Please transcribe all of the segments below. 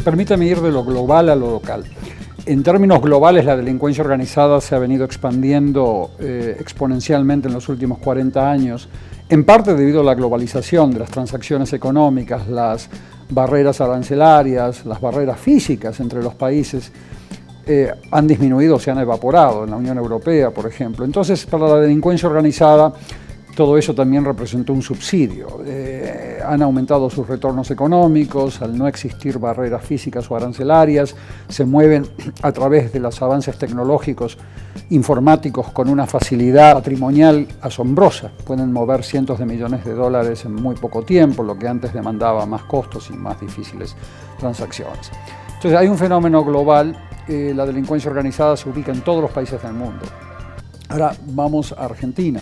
Permítame ir de lo global a lo local. En términos globales, la delincuencia organizada se ha venido expandiendo exponencialmente en los últimos 40 años, en parte debido a la globalización de las transacciones económicas, las barreras arancelarias, las barreras físicas entre los países han disminuido, se han evaporado en la Unión Europea, por ejemplo. Entonces, para la delincuencia organizada, todo eso también representó un subsidio. Han aumentado sus retornos económicos, al no existir barreras físicas o arancelarias, se mueven a través de los avances tecnológicos informáticos con una facilidad patrimonial asombrosa. Pueden mover cientos de millones de dólares en muy poco tiempo, lo que antes demandaba más costos y más difíciles transacciones. Entonces hay un fenómeno global, la delincuencia organizada se ubica en todos los países del mundo. Ahora vamos a Argentina.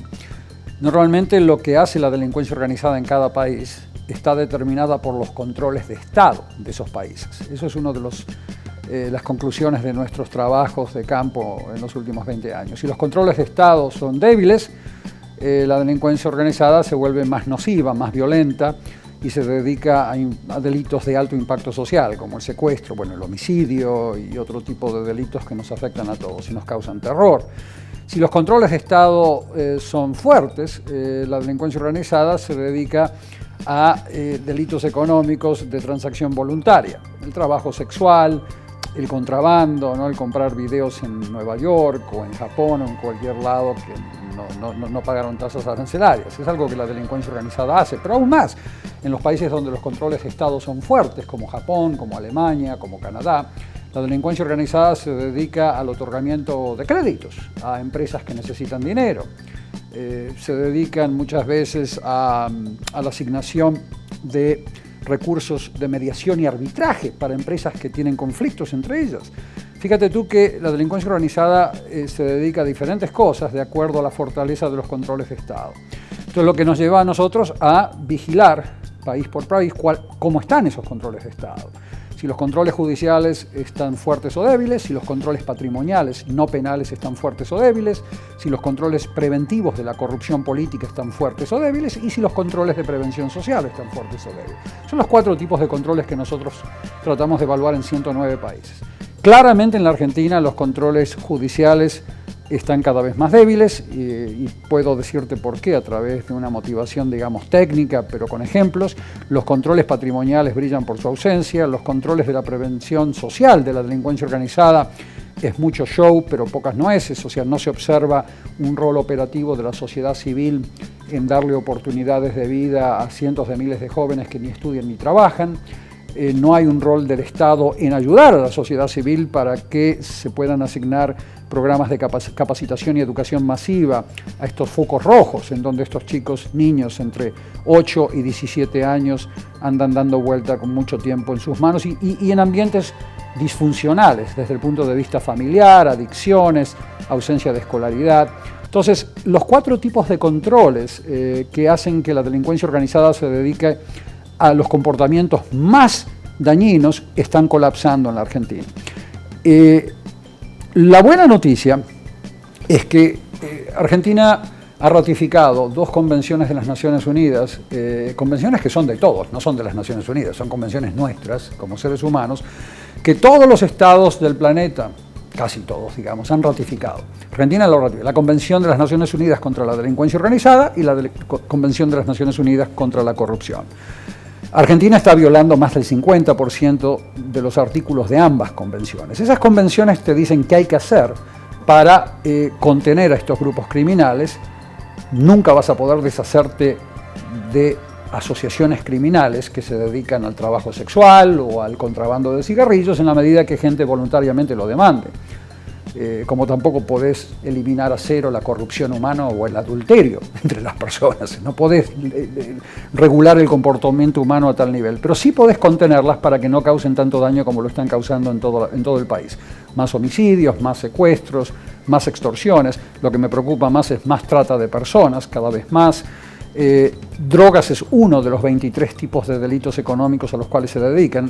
Normalmente lo que hace la delincuencia organizada en cada país está determinada por los controles de Estado de esos países. Eso es una de las conclusiones de nuestros trabajos de campo en los últimos 20 años. Si los controles de Estado son débiles, la delincuencia organizada se vuelve más nociva, más violenta y se dedica a delitos de alto impacto social, como el secuestro, el homicidio y otro tipo de delitos que nos afectan a todos y nos causan terror. Si los controles de Estado son fuertes, la delincuencia organizada se dedica a delitos económicos de transacción voluntaria, el trabajo sexual, el contrabando, ¿no? El comprar videos en Nueva York o en Japón o en cualquier lado que no pagaron tasas arancelarias. Es algo que la delincuencia organizada hace, pero aún más en los países donde los controles de Estado son fuertes, como Japón, como Alemania, como Canadá. La delincuencia organizada se dedica al otorgamiento de créditos a empresas que necesitan dinero. Se dedican muchas veces a la asignación de recursos de mediación y arbitraje para empresas que tienen conflictos entre ellas. Fíjate tú que la delincuencia organizada se dedica a diferentes cosas de acuerdo a la fortaleza de los controles de Estado. Entonces, lo que nos lleva a nosotros a vigilar país por país cómo están esos controles de Estado. Si los controles judiciales están fuertes o débiles, si los controles patrimoniales no penales están fuertes o débiles, si los controles preventivos de la corrupción política están fuertes o débiles y si los controles de prevención social están fuertes o débiles. Son los 4 tipos de controles que nosotros tratamos de evaluar en 109 países. Claramente en la Argentina los controles judiciales están cada vez más débiles y puedo decirte por qué a través de una motivación, digamos, técnica, pero con ejemplos. Los controles patrimoniales brillan por su ausencia, los controles de la prevención social de la delincuencia organizada es mucho show, pero pocas nueces, o sea, no se observa un rol operativo de la sociedad civil en darle oportunidades de vida a cientos de miles de jóvenes que ni estudian ni trabajan. No hay un rol del Estado en ayudar a la sociedad civil para que se puedan asignar programas de capacitación y educación masiva a estos focos rojos, en donde estos chicos, niños entre 8 y 17 años andan dando vuelta con mucho tiempo en sus manos y en ambientes disfuncionales desde el punto de vista familiar, adicciones, ausencia de escolaridad. Entonces, los 4 tipos de controles que hacen que la delincuencia organizada se dedique a los comportamientos más dañinos están colapsando en la Argentina. La buena noticia es que Argentina ha ratificado 2 convenciones de las Naciones Unidas, convenciones que son de todos, no son de las Naciones Unidas, son convenciones nuestras como seres humanos, que todos los estados del planeta, casi todos, digamos, han ratificado. Argentina lo ratificó, la Convención de las Naciones Unidas contra la Delincuencia Organizada y la Convención de las Naciones Unidas contra la Corrupción. Argentina está violando más del 50% de los artículos de ambas convenciones. Esas convenciones te dicen qué hay que hacer para contener a estos grupos criminales. Nunca vas a poder deshacerte de asociaciones criminales que se dedican al trabajo sexual o al contrabando de cigarrillos en la medida que gente voluntariamente lo demande. Como tampoco podés eliminar a cero la corrupción humana o el adulterio entre las personas. No podés regular el comportamiento humano a tal nivel, pero sí podés contenerlas para que no causen tanto daño como lo están causando en todo el país. Más homicidios, más secuestros, más extorsiones. Lo que me preocupa más es más trata de personas, cada vez más. Drogas es uno de los 23 tipos de delitos económicos a los cuales se dedican.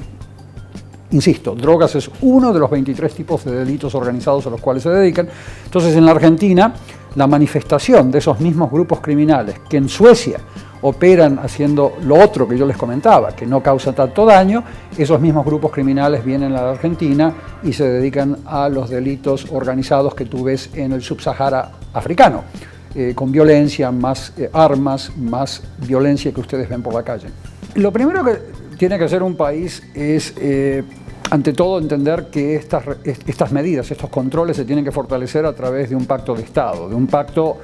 Insisto, drogas es uno de los 23 tipos de delitos organizados a los cuales se dedican. Entonces, en la Argentina, la manifestación de esos mismos grupos criminales que en Suecia operan haciendo lo otro que yo les comentaba, que no causa tanto daño, esos mismos grupos criminales vienen a la Argentina y se dedican a los delitos organizados que tú ves en el subsahara africano, con violencia, más armas, más violencia que ustedes ven por la calle. Lo primero que tiene que hacer un país es, ante todo, entender que estas medidas, estos controles se tienen que fortalecer a través de un pacto de Estado, de un pacto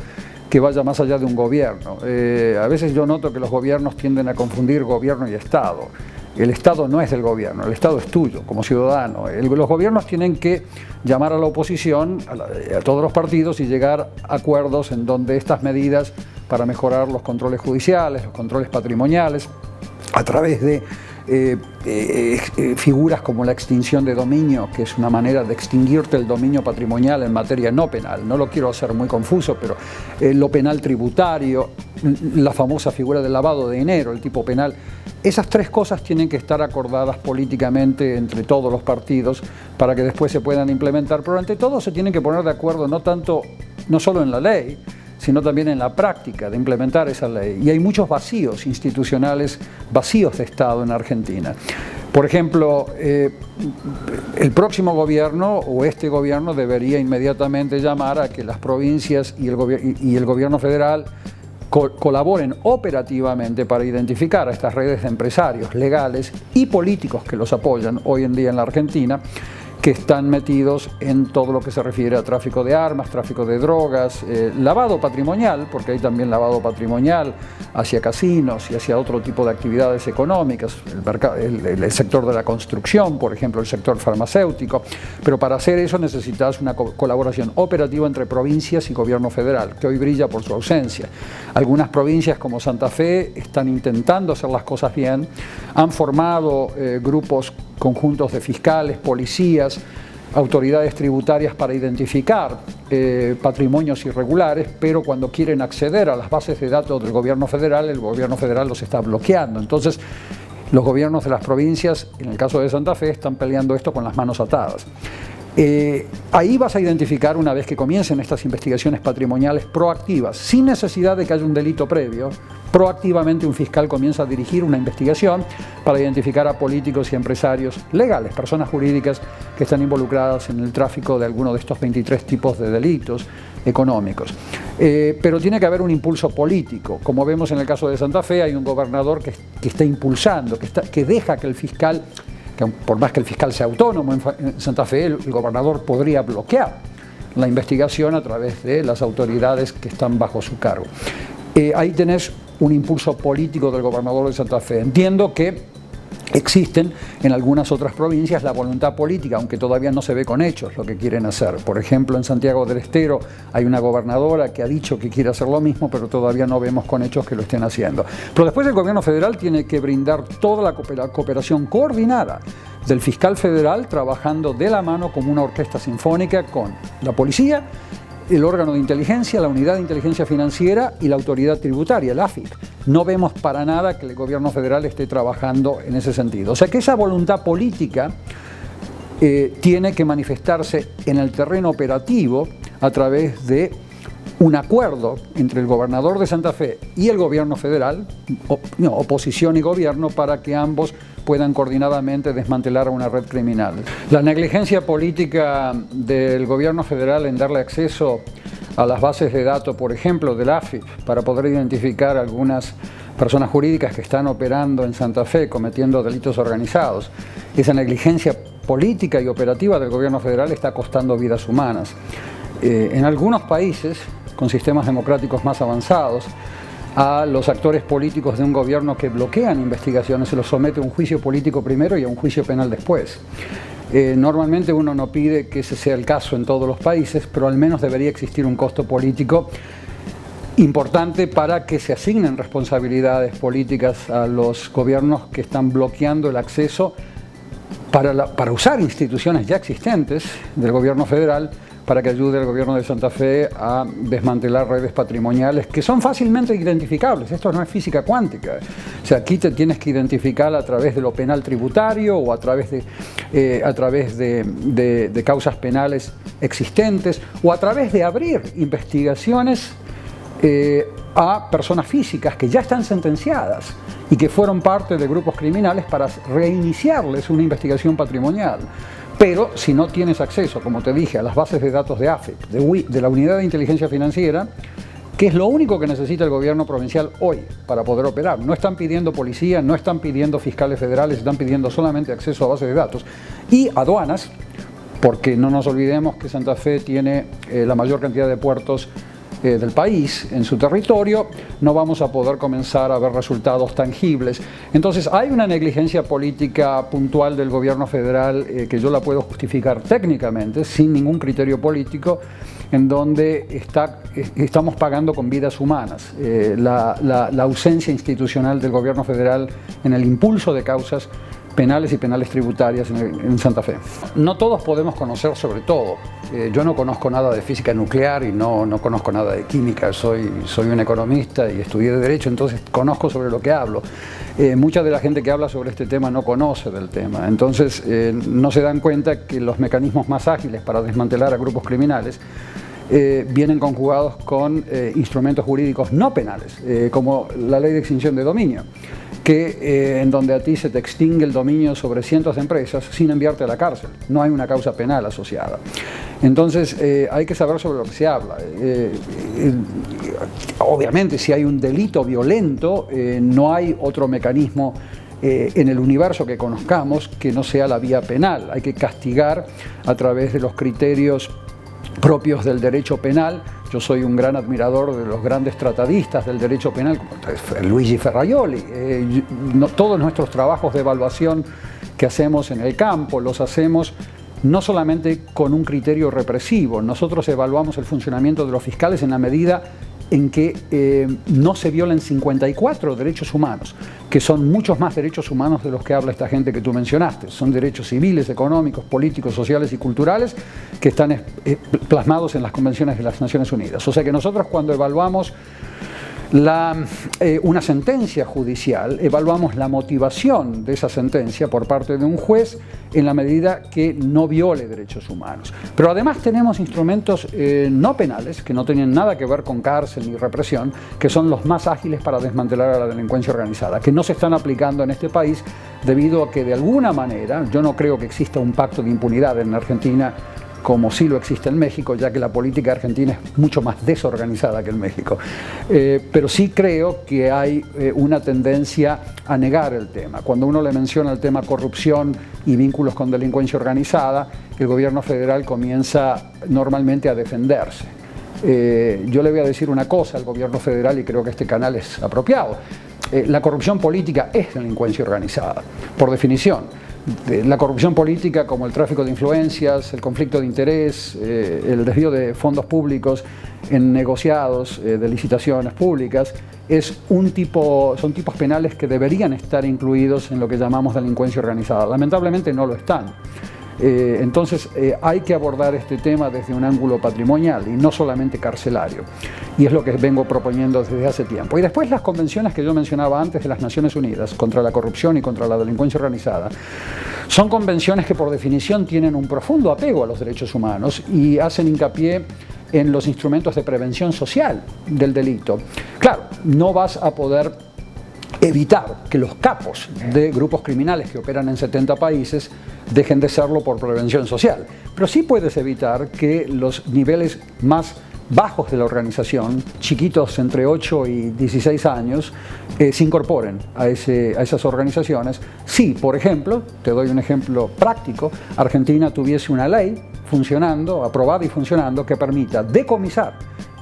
que vaya más allá de un gobierno. A veces yo noto que los gobiernos tienden a confundir gobierno y Estado. El Estado no es del gobierno, el Estado es tuyo como ciudadano. Los gobiernos tienen que llamar a la oposición, a todos los partidos, y llegar a acuerdos en donde estas medidas para mejorar los controles judiciales, los controles patrimoniales, a través de figuras como la extinción de dominio, que es una manera de extinguirte el dominio patrimonial en materia no penal. No lo quiero hacer muy confuso, pero lo penal tributario, la famosa figura del lavado de dinero, el tipo penal. Esas tres cosas tienen que estar acordadas políticamente entre todos los partidos para que después se puedan implementar, pero ante todo se tienen que poner de acuerdo no solo en la ley, sino también en la práctica de implementar esa ley. Y hay muchos vacíos institucionales, vacíos de Estado en Argentina. Por ejemplo, el próximo gobierno o este gobierno debería inmediatamente llamar a que las provincias y el gobierno federal colaboren operativamente para identificar a estas redes de empresarios legales y políticos que los apoyan hoy en día en la Argentina, que están metidos en todo lo que se refiere a tráfico de armas, tráfico de drogas, lavado patrimonial, porque hay también lavado patrimonial hacia casinos y hacia otro tipo de actividades económicas, el sector de la construcción, por ejemplo, el sector farmacéutico. Pero para hacer eso necesitas una colaboración operativa entre provincias y gobierno federal, que hoy brilla por su ausencia. Algunas provincias como Santa Fe están intentando hacer las cosas bien, han formado grupos conjuntos de fiscales, policías, autoridades tributarias para identificar patrimonios irregulares, pero cuando quieren acceder a las bases de datos del gobierno federal, el gobierno federal los está bloqueando. Entonces, los gobiernos de las provincias, en el caso de Santa Fe, están peleando esto con las manos atadas. Ahí vas a identificar, una vez que comiencen estas investigaciones patrimoniales proactivas, sin necesidad de que haya un delito previo, proactivamente un fiscal comienza a dirigir una investigación para identificar a políticos y empresarios legales, personas jurídicas que están involucradas en el tráfico de alguno de estos 23 tipos de delitos económicos. Pero tiene que haber un impulso político. Como vemos en el caso de Santa Fe, hay un gobernador que está impulsando, que deja que el fiscal, que por más que el fiscal sea autónomo en Santa Fe, el gobernador podría bloquear la investigación a través de las autoridades que están bajo su cargo. Ahí tenés un impulso político del gobernador de Santa Fe. Entiendo que existen en algunas otras provincias la voluntad política, aunque todavía no se ve con hechos lo que quieren hacer. Por ejemplo, en Santiago del Estero hay una gobernadora que ha dicho que quiere hacer lo mismo, pero todavía no vemos con hechos que lo estén haciendo. Pero después el gobierno federal tiene que brindar toda la cooperación coordinada del fiscal federal, trabajando de la mano como una orquesta sinfónica con la policía, el órgano de inteligencia, la unidad de inteligencia financiera y la autoridad tributaria, el AFIP. No vemos para nada que el gobierno federal esté trabajando en ese sentido. O sea que esa voluntad política tiene que manifestarse en el terreno operativo a través de un acuerdo entre el gobernador de Santa Fe y el gobierno federal, oposición y gobierno, para que ambos puedan coordinadamente desmantelar a una red criminal. La negligencia política del gobierno federal en darle acceso a las bases de datos, por ejemplo, del AFIP, para poder identificar algunas personas jurídicas que están operando en Santa Fe cometiendo delitos organizados. Esa negligencia política y operativa del gobierno federal está costando vidas humanas. En algunos países, con sistemas democráticos más avanzados, a los actores políticos de un gobierno que bloquean investigaciones se los somete a un juicio político primero y a un juicio penal después. Normalmente uno no pide que ese sea el caso en todos los países, pero al menos debería existir un costo político importante para que se asignen responsabilidades políticas a los gobiernos que están bloqueando el acceso para usar instituciones ya existentes del gobierno federal para que ayude al gobierno de Santa Fe a desmantelar redes patrimoniales que son fácilmente identificables. Esto no es física cuántica. O sea, aquí te tienes que identificar a través de lo penal tributario o a través de causas penales existentes o a través de abrir investigaciones a personas físicas que ya están sentenciadas y que fueron parte de grupos criminales para reiniciarles una investigación patrimonial. Pero si no tienes acceso, como te dije, a las bases de datos de AFIP, de la Unidad de Inteligencia Financiera, que es lo único que necesita el gobierno provincial hoy para poder operar. No están pidiendo policía, no están pidiendo fiscales federales, están pidiendo solamente acceso a bases de datos y aduanas, porque no nos olvidemos que Santa Fe tiene la mayor cantidad de puertos del país en su territorio, no vamos a poder comenzar a ver resultados tangibles. Entonces hay una negligencia política puntual del gobierno federal que yo la puedo justificar técnicamente, sin ningún criterio político, en donde estamos pagando con vidas humanas. La ausencia institucional del gobierno federal en el impulso de causas penales y penales tributarias en Santa Fe. No todos podemos conocer sobre todo. Yo no conozco nada de física nuclear y no conozco nada de química. Soy un economista y estudié Derecho, entonces conozco sobre lo que hablo. Mucha de la gente que habla sobre este tema no conoce del tema. Entonces no se dan cuenta que los mecanismos más ágiles para desmantelar a grupos criminales vienen conjugados con instrumentos jurídicos no penales, como la ley de extinción de dominio, que en donde a ti se te extingue el dominio sobre cientos de empresas sin enviarte a la cárcel. No hay una causa penal asociada. Entonces hay que saber sobre lo que se habla. Obviamente, si hay un delito violento, no hay otro mecanismo en el universo que conozcamos que no sea la vía penal. Hay que castigar a través de los criterios propios del derecho penal. Yo soy un gran admirador de los grandes tratadistas del derecho penal, como Luigi Ferraioli. Todos nuestros trabajos de evaluación que hacemos en el campo los hacemos no solamente con un criterio represivo. Nosotros evaluamos el funcionamiento de los fiscales en la medida en que no se violen 54 derechos humanos, que son muchos más derechos humanos de los que habla esta gente que tú mencionaste. Son derechos civiles, económicos, políticos, sociales y culturales que están plasmados en las convenciones de las Naciones Unidas. O sea que nosotros, cuando evaluamos una sentencia judicial, evaluamos la motivación de esa sentencia por parte de un juez en la medida que no viole derechos humanos. Pero además tenemos instrumentos no penales, que no tienen nada que ver con cárcel ni represión, que son los más ágiles para desmantelar a la delincuencia organizada, que no se están aplicando en este país debido a que de alguna manera, yo no creo que exista un pacto de impunidad en Argentina como sí lo existe en México, ya que la política argentina es mucho más desorganizada que en México. Pero sí creo que hay una tendencia a negar el tema. Cuando uno le menciona el tema corrupción y vínculos con delincuencia organizada, el gobierno federal comienza normalmente a defenderse. Yo le voy a decir una cosa al gobierno federal y creo que este canal es apropiado. La corrupción política es delincuencia organizada, por definición. La corrupción política, como el tráfico de influencias, el conflicto de interés, el desvío de fondos públicos en negociados de licitaciones públicas, son tipos penales que deberían estar incluidos en lo que llamamos delincuencia organizada. Lamentablemente no lo están. Entonces hay que abordar este tema desde un ángulo patrimonial y no solamente carcelario, y es lo que vengo proponiendo desde hace tiempo. Y después las convenciones que yo mencionaba antes de las Naciones Unidas contra la corrupción y contra la delincuencia organizada son convenciones que por definición tienen un profundo apego a los derechos humanos y hacen hincapié en los instrumentos de prevención social del delito. Claro, no vas a poder evitar que los capos de grupos criminales que operan en 70 países dejen de serlo por prevención social. Pero sí puedes evitar que los niveles más bajos de la organización, chiquitos entre 8 y 16 años, se incorporen a esas organizaciones. Si, por ejemplo, te doy un ejemplo práctico, Argentina tuviese una ley funcionando, aprobada y funcionando, que permita decomisar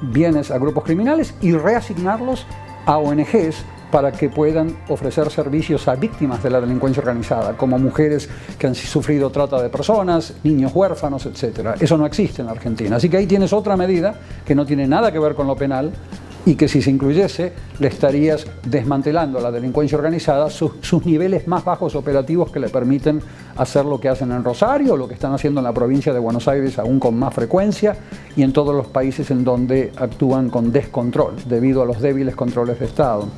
bienes a grupos criminales y reasignarlos a ONGs para que puedan ofrecer servicios a víctimas de la delincuencia organizada, como mujeres que han sufrido trata de personas, niños huérfanos, etc. Eso no existe en la Argentina. Así que ahí tienes otra medida que no tiene nada que ver con lo penal y que si se incluyese le estarías desmantelando a la delincuencia organizada sus niveles más bajos operativos que le permiten hacer lo que hacen en Rosario, lo que están haciendo en la provincia de Buenos Aires aún con más frecuencia y en todos los países en donde actúan con descontrol debido a los débiles controles de Estado.